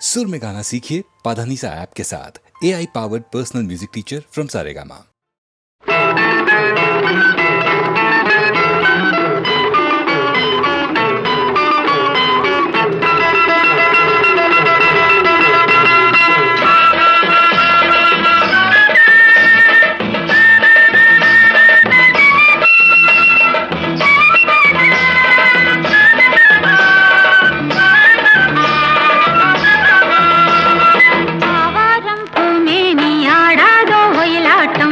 सुर में गाना सीखिए पाधानीसा ऐप के साथ। AI powered personal music teacher from Saregama. ఆవారం పునేని ఆడాదో ఒయిలాటం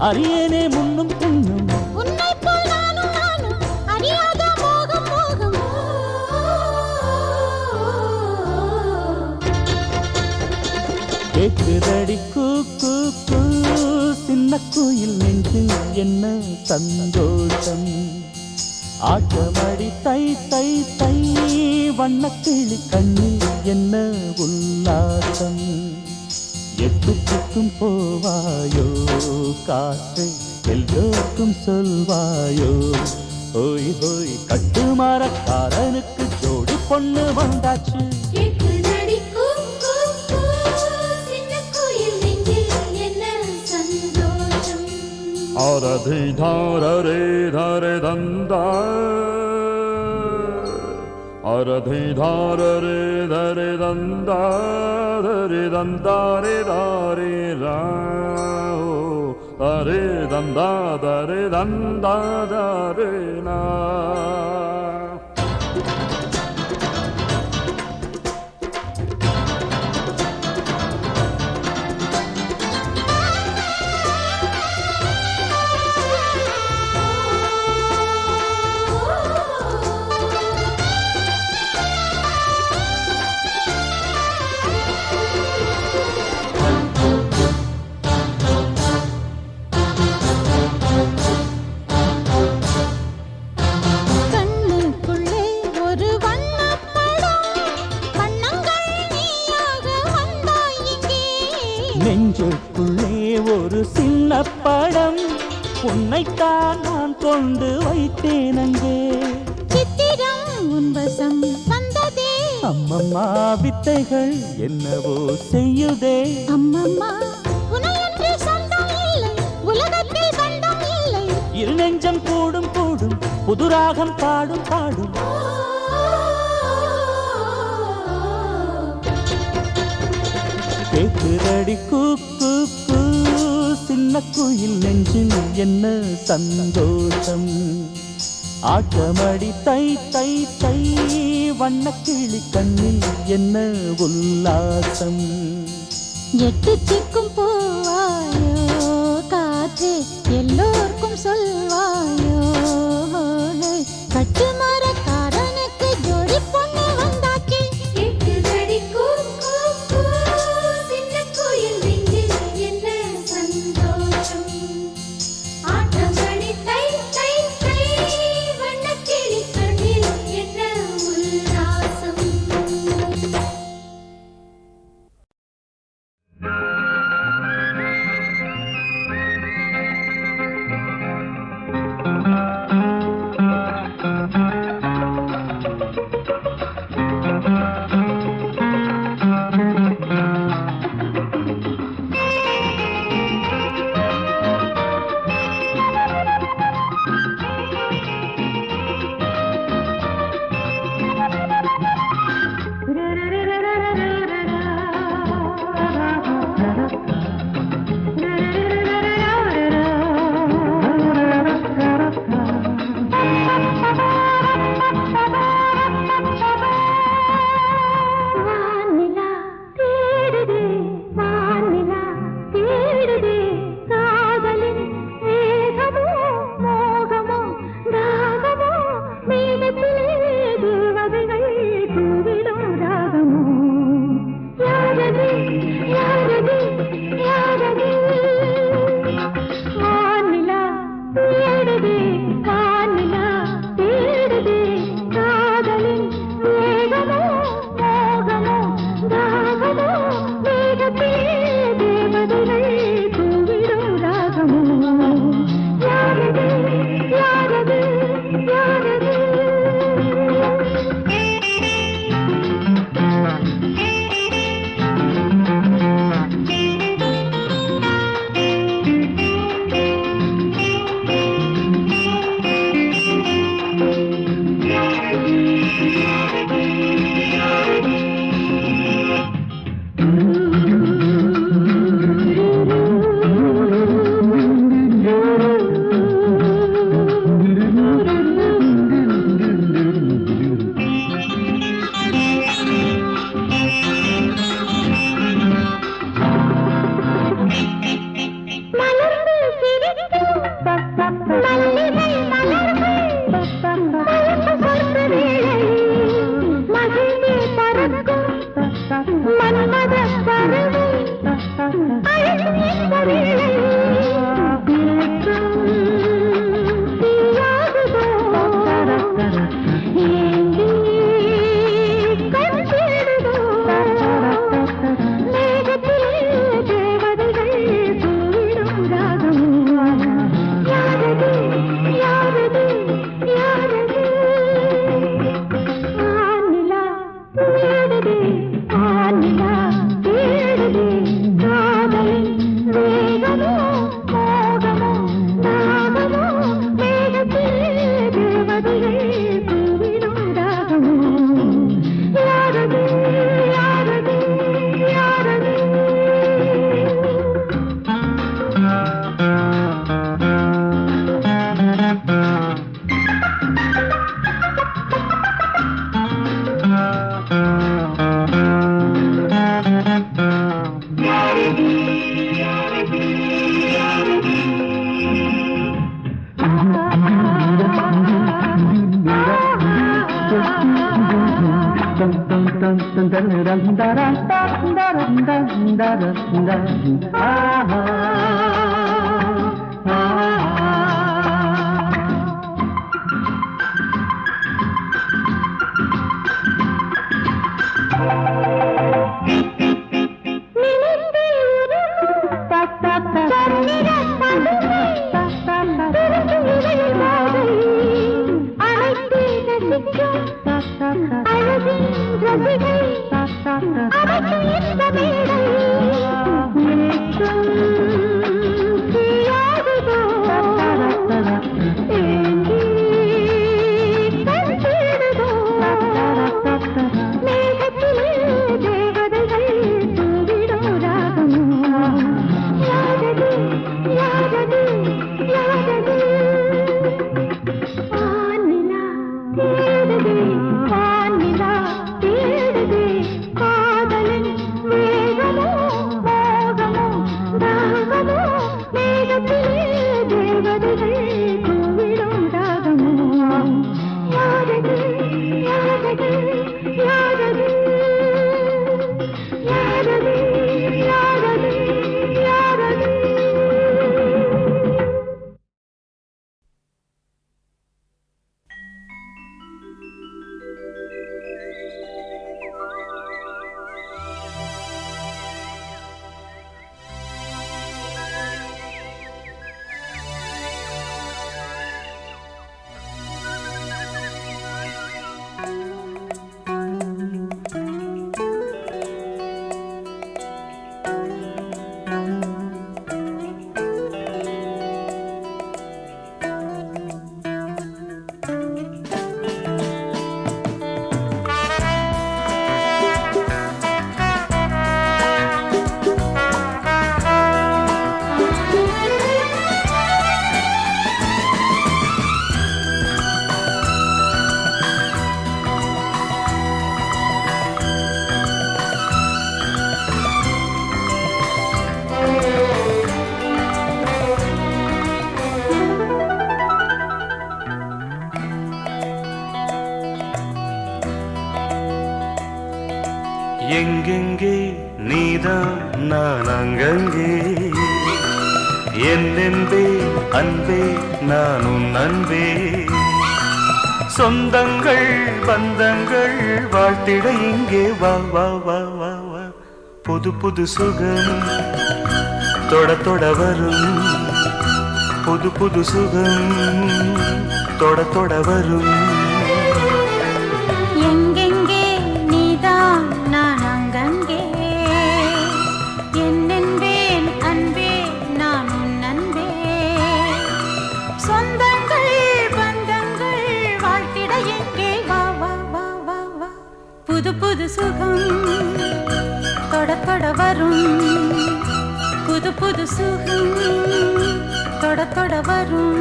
அறியேனே முன்னும் பின்னும் உன்னை போல் நானும் நானும் அறியாத மோகம் மோகம் கேக்குதடி கூ கூ கூ சின்ன குயில் நெஞ்சில் என்ன சந்தோஷம் ஆட்டமடி தை தை தை வண்ணக்கிளி கண்ணில் என்ன உல்லாசம் எட்டுக்கும் போவாயோ காற்று எல்லோருக்கும் சொல்வாயோ ஹோய் ஹோய் கட்டுமரக்காரனுக்கு ஜோடி பொண்ணு வந்தாச்சு கேக்குதடி கூ கூ கூ சின்ன குயில் நெஞ்சில் என்ன சந்தோஷம் ஆரதி தாரரே தாரே தந்தா அரதி தாரரே தரே தந்தா தரே தந்தாரே தாரே ராஓ தரே தந்தா தரே தந்தா தரே நா கண்ணுக்குள்ளே ஒரு வண்ணப்படம் வண்ணங்கள் நீயாக வந்தாய் இங்கே நெஞ்சுக்குள்ளே ஒரு சின்ன படம் உன்னைத்தான் நான் கொண்டு வைத்தேன் அங்கே சித்திரம் உன் வசம் வந்ததே அம்மம்மா வித்தைகள் என்னவோ செய்யுதே அம்மம்மா உனையன்றி சொந்தம் இல்லை உலகத்தில் பந்தம் இல்லை இரு நெஞ்சம் கூடும் கூடும் புதுராகம் பாடும் பாடும் கேக்குதடி கூ கூ கூ சின்ன குயில் நெஞ்சில் என்ன சந்தோஷம் ஆட்டமடி தை தை தை வண்ணக்கிளி கண்ணில் என்ன உல்லாசம் எட்டு சிக்கும் போவாயோ காற்றே எல்லோருக்கும் சொல்வாயோ கட்டுமரக்காரனுக்கு ஜோடி பொண்ணு வந்தாச்சு கேக்குதடி கூ கூ கூ சின்ன குயில் நெஞ்சில் என்ன சந்தோஷம் ஆட்டமடி தை தை தை வண்ணக்கிளி கண்ணில் என்ன உல்லாசம் எங்கெங்கே நீதான் நான் அங்கங்கே என்னென்பே அன்பே நான் உன் அன்பே சொந்தங்கள் பந்தங்கள் வாழ்த்திட இங்கே வா வா வா வா வா புது புது சுகம் தொட தொட வரும் புது புது சுகம் தொட தொட வரும் எங்கெங்கே நீதான் நான் அங்கங்கே என்னென்பேன் அன்பே நான் உன் அன்பே சொந்தங்கள் பந்தங்கள் வாழ்த்திட எங்கே வா வா வா வா வா புது புது சுகம் தொட தொட வரும் புது புது சுகம் தொட தொட வரும்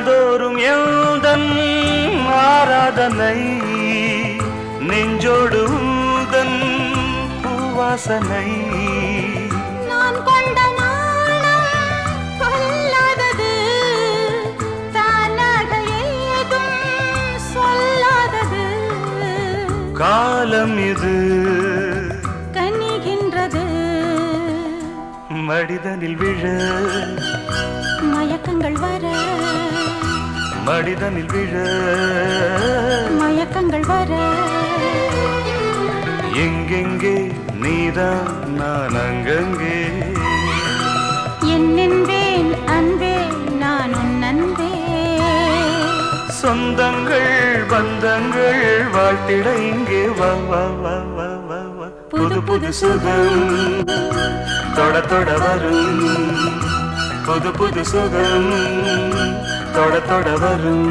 நாள்தோறும் எந்தன் ஆராதனை நெஞ்சோடு உந்தன் பூவாசனை நான் கொண்ட நாணம் கொல்லாதது தானாக ஏதும் சொல்லாதது காலம் இது கனிகின்றது மடிதனில் விழ மயக்கங்கள் வர மடிதனில் விழ மயக்கங்கள் வர எங்கெங்கே நீதான் நான் அங்கங்கே என்னென்பேன் அன்பே நான் உன் அன்பே சொந்தங்கள் பந்தங்கள் வாழ்த்திட இங்கே வா வா வா வா வா வா புது புது சுகம் தொட தொட வரும் புது புது சுகம் தொட தொட வரும்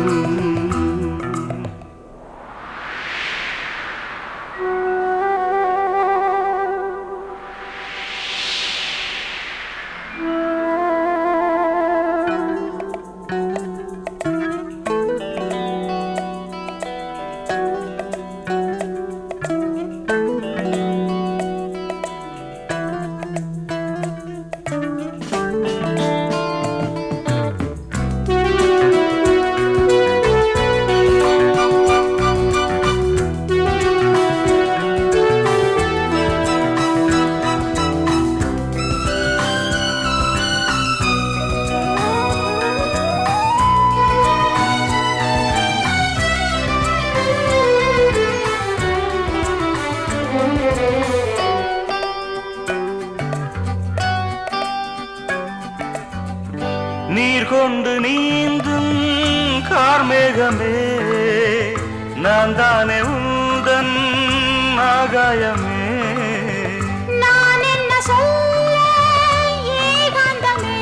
நீர் கொண்டு நீந்தும் கார்மேகமே நான் தானே உந்தன் ஆகாயமே நான் என்ன சொல்ல ஏகாந்தமே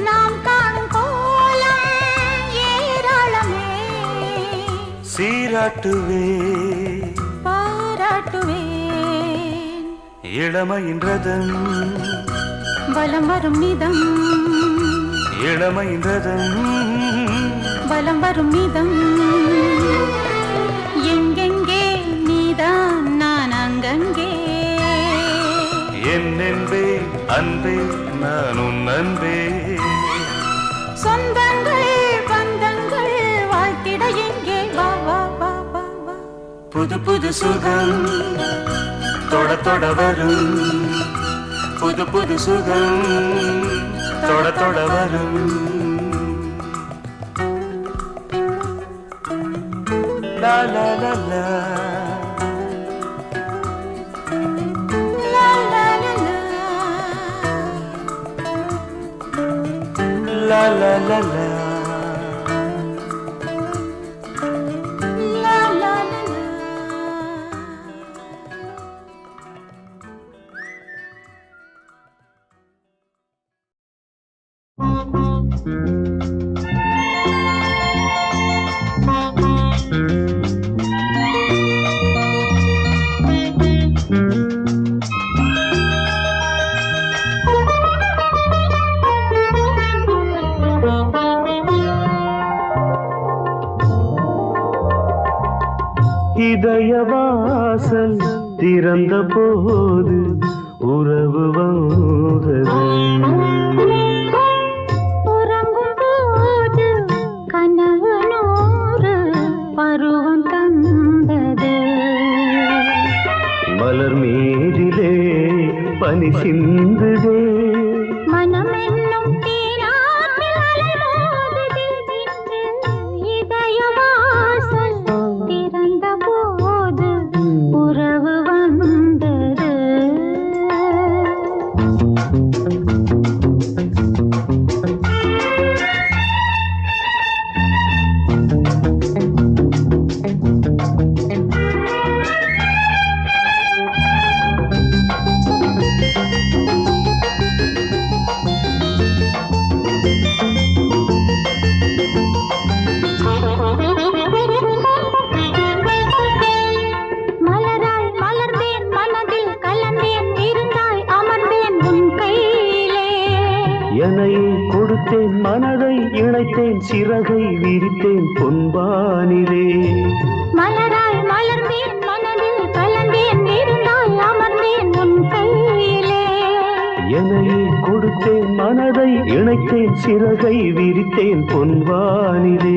நாம் காணும் கோலம் ஏராளமே சீராட்டுவே பாராட்டுவேன் இளமையின் ரதம் வலம் வரும் நிதம் இளமையின் ரதம் வலம் வரும் நிதம் எங்கெங்கே நீதான் நான் அங்கங்கே என்னென்பே அன்பே நான் உன் அன்பே சொந்தங்கள் பந்தங்கள் வாழ்த்திட எங்கே வா வா வா வா வா புது புது சுகம் தொட தொட வரும் புது புது சுகம் தொட தொட வரும் லா லா லா லா லா லா லா லா லா லா லா லா லா லா லா இதயவாசல் திறந்த போது உறவு வந்தது உறங்கும் போது கனவு நூறு பருவம் தந்தது மலர் மேதிலே பனி சிந்துதே மனம் என்னும் தீராற்றில் அலைமோதுதே இதயவாசல் திறந்த போது உறவு வந்தது சிறகை விரித்தேன் பொன்வானிலே. மலராய் மலர்ந்தேன் மனதில் கலந்தேன் இருந்தாய் அமர்ந்தேன் உன் கையிலே. என்னையே கொடுத்தேன் மனதை இணைத்தேன் சிறகை விரித்தேன் பொன்வானிலே.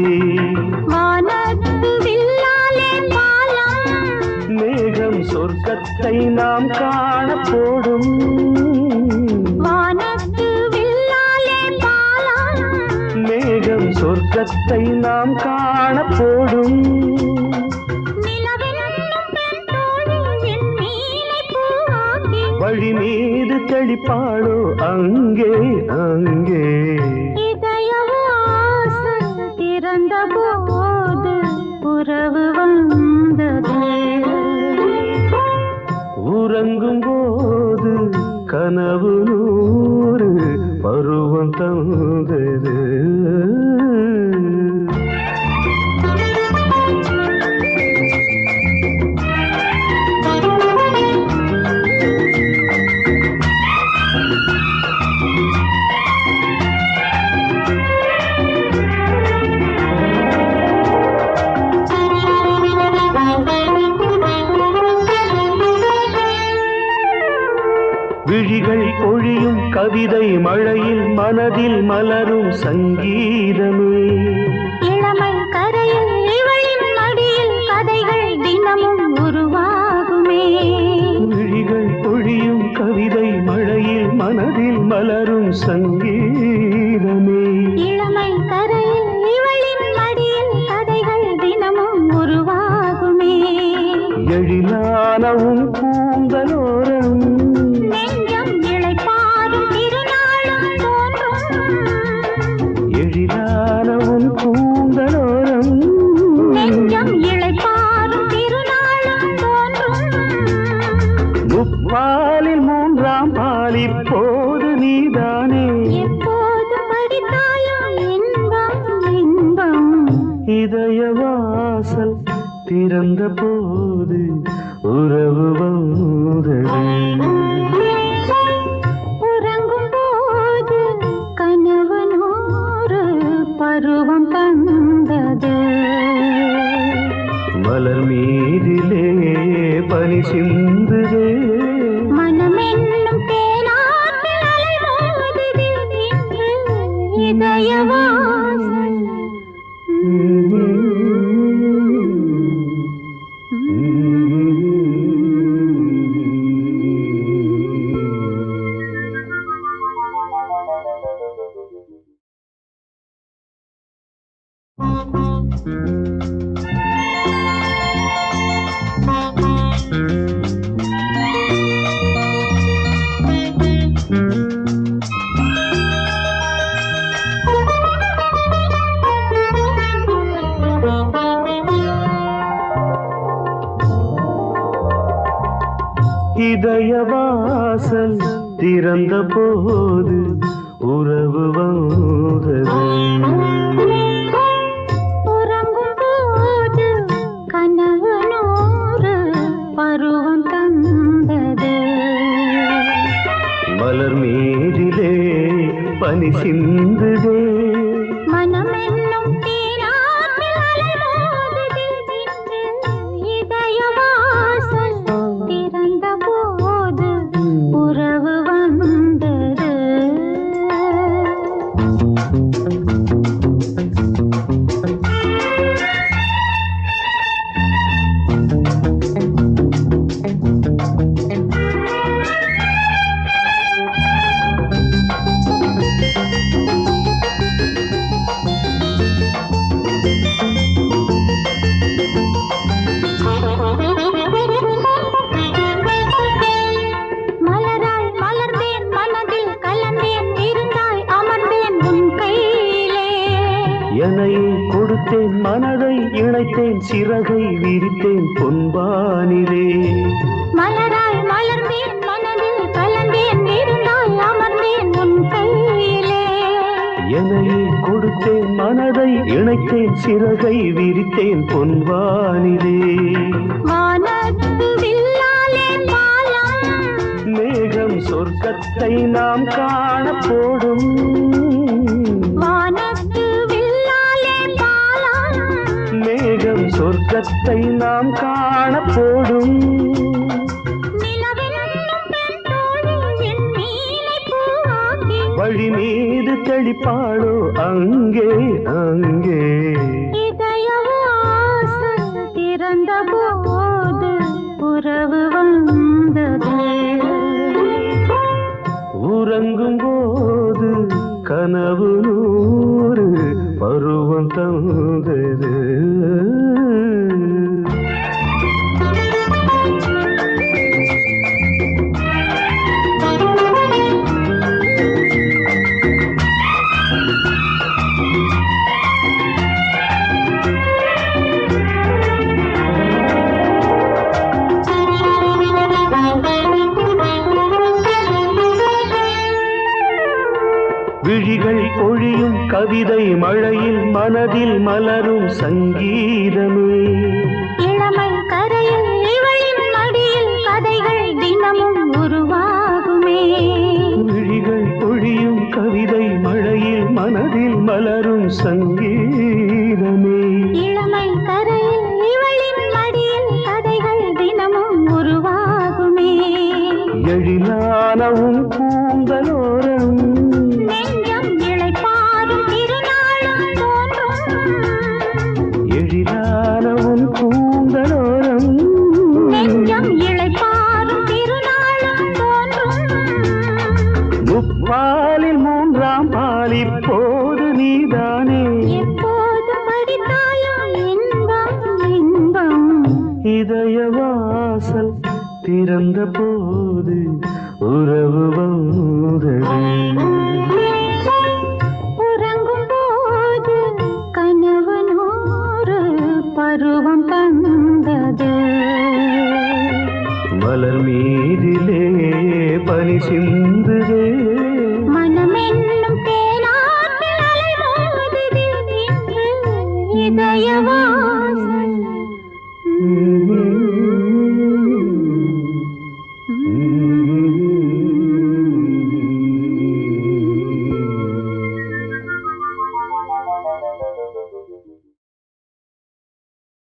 வானத்து வில்லாலே பாலம் மேகம் சொர்க்கத்தை நாம் காண போடும். வானத்து வில்லாலே பாலம் மேகம் சொர்க்கத்தை நாம் காண போடும். நிலவென்னும் பெண் தோழி என் மீனை பூவாக்கி வழி மீது தெளிப்பாளோ அங்கே அங்கே. இதயவாசல் திறந்த போது உறவு வந்தது. உறங்கும் போது கனவு நூறு பருவம் தந்தது. விழிகள் பொழியும் கவிதை மழையில் மனதில் மலரும் சங்கீதமே. இளமை கரையில் இவளின் மடியில் கதைகள் தினமும் உருவாகுமே. விழிகள் பொழியும் கவிதை மழையில் மனதில் மலரும் சங்கீதமே. இளமை கரையில் இவளின் மடியில் கதைகள் தினமும் உருவாகுமே. எழிலானவும் பூந்தலோரம் நெஞ்சம் இளைப்பாறும் திருநாளும் தோன்றும். எழிலானவும் பூந்தலோரம் நெஞ்சம் இளைப்பாறும் திருநாளும் தோன்றும். முப்பாலில் மூன்றாம் பால் இப்போது நீதானே. எப்போது படித்தாலும் இன்பம் இன்பம். இதயவாசல் திறந்த போது உறவு வந்தது. உறங்கும் போது கனவு நூறு பருவம் தந்தது. மலர் மீதிலே பனி சிந்துதே. மனமென்னும் தேனாற்றில் அலைமோதுதே இன்று இதயவாசல். இதயவாசல் திறந்த போது உறவு வந்தது. உறங்கும் போது கனவு நூறு பருவம் தந்தது. மலர் மீதிலே பனி சிந்துதே. மனமென்னும் தேனாற்றில் அலைமோதுதே இன்று இதயவாசல் திறந்த போது உறவு வந்தது. மலராய் மலர்ந்தேன் மனதில் கலந்தேன் இருந்தாய் அமர்ந்தேன் உன் கையிலே. என்னையே கொடுத்தேன் மனதை இணைத்தேன் சிறகை விரித்தேன் பொன்வானிலே. மலராய் மலர்ந்தேன் மனதில் கலந்தேன் இருந்தாய் அமர்ந்தேன் உன் கையிலே. என்னையே கொடுத்தேன் மனதை இணைத்தேன் சிறகை விரித்தேன் பொன்வானிலே. வானத்து வில்லாலே பாலம் மேகம் சொர்க்கத்தை நாம் காண போடும். வானத்து வில்லாலே சொர்க்கத்தை நாம் காண போடும் நிலவென்னும் பெண் தோழி என் மீனை பூவாக்கி வழி மீது தெளிப்பாளோ அங்கே அங்கே இதயவாசல் திறந்த போது உறவு வந்தது உறங்கும் போது கனவு நூறு பருவம் தந்தது விழிகள் பொழியும் கவிதை மழையில் மனதில் மலரும் சங்கீதமே இளமை கரையில் இவளின் மடியில் கதைகள் தினமும் உருவாகுமே விழிகள் பொழியும் கவிதை மழையில் மனதில் மலரும் சங்கீதமே இளமை கரையில் இவளின் மடியில் கதைகள் தினமும் உருவாகுமே எழிலானவும் பூந்தலோரம் நெஞ்சம் இளைப்பாறும் திருநாளும் தோன்றும் எழிலானவும் பூந்தலோரம் நெஞ்சம் இளைப்பாறும் திருநாளும் தோன்றும் முப்பாலில் மூன்றாம் பாலி போது நீதானே எப்போது படித்தாயோ இன்பம் இன்பம் இதயவாசல் திறந்த போது உறவு வந்தது உறங்கும் போது கனவு நூறு பருவம் தந்தது மலர் மீதிலே பனி சிந்துதே